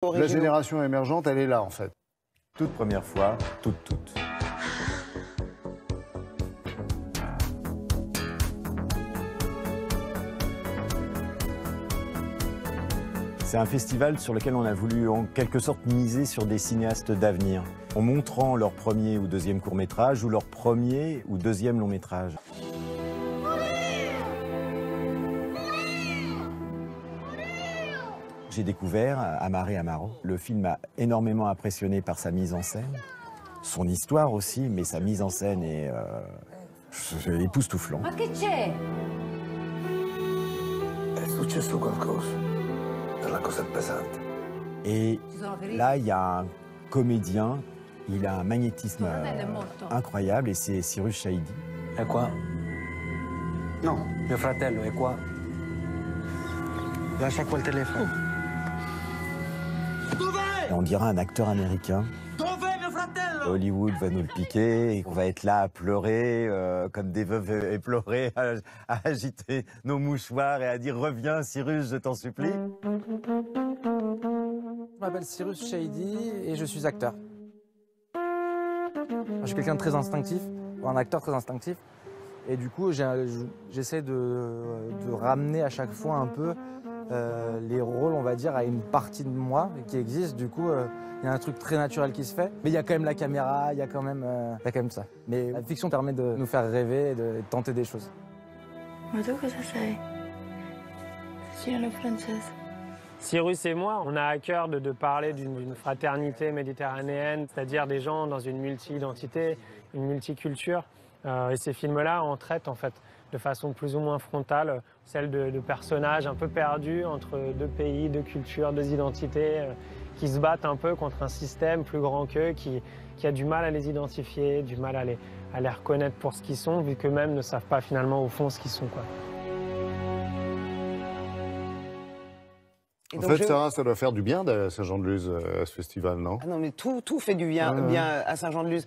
originaux. La génération émergente, elle est là, en fait. Toute première fois, toute. C'est un festival sur lequel on a voulu en quelque sorte miser sur des cinéastes d'avenir, en montrant leur premier ou deuxième court-métrage ou leur premier ou deuxième long-métrage. J'ai découvert Amare Amaro. Le film m'a énormément impressionné par sa mise en scène, son histoire aussi, mais sa mise en scène est époustouflant. Ma che c'è? È successo qualcosa. La cosa pesante. Et là, il y a un comédien, il a un magnétisme incroyable et c'est Cyrus Chaïdi. È qua? No, mio fratello è qua. Lascia quel telefono. Et on dirait un acteur américain. Hollywood va nous le piquer et on va être là à pleurer comme des veuves éplorées, à agiter nos mouchoirs et à dire « Reviens Cyrus, je t'en supplie ». Je m'appelle Cyrus Chaïdi et je suis acteur. Je suis quelqu'un de très instinctif, un acteur très instinctif. Et du coup, j'essaie de ramener à chaque fois un peu les rôles, on va dire, à une partie de moi qui existe. Du coup, il y a un truc très naturel qui se fait. Mais il y a quand même la caméra, il y a quand même ça. Mais la fiction permet de nous faire rêver et de tenter des choses. Ma tu cosa sei? Siciliano francese. Cyrus et moi, on a à cœur de parler d'une fraternité méditerranéenne, c'est-à-dire des gens dans une multi-identité, une multiculture. Et ces films-là en traitent en fait de façon plus ou moins frontale, celle de personnages un peu perdus entre deux pays, deux cultures, deux identités, qui se battent un peu contre un système plus grand qu'eux, qui a du mal à les identifier, du mal à les reconnaître pour ce qu'ils sont, vu qu'eux-mêmes ne savent pas finalement au fond ce qu'ils sont, quoi. En fait, Sarah, ça doit faire du bien d'aller à Saint-Jean-de-Luz, à ce festival, non? Ah non, mais tout fait du bien, bien à Saint-Jean-de-Luz.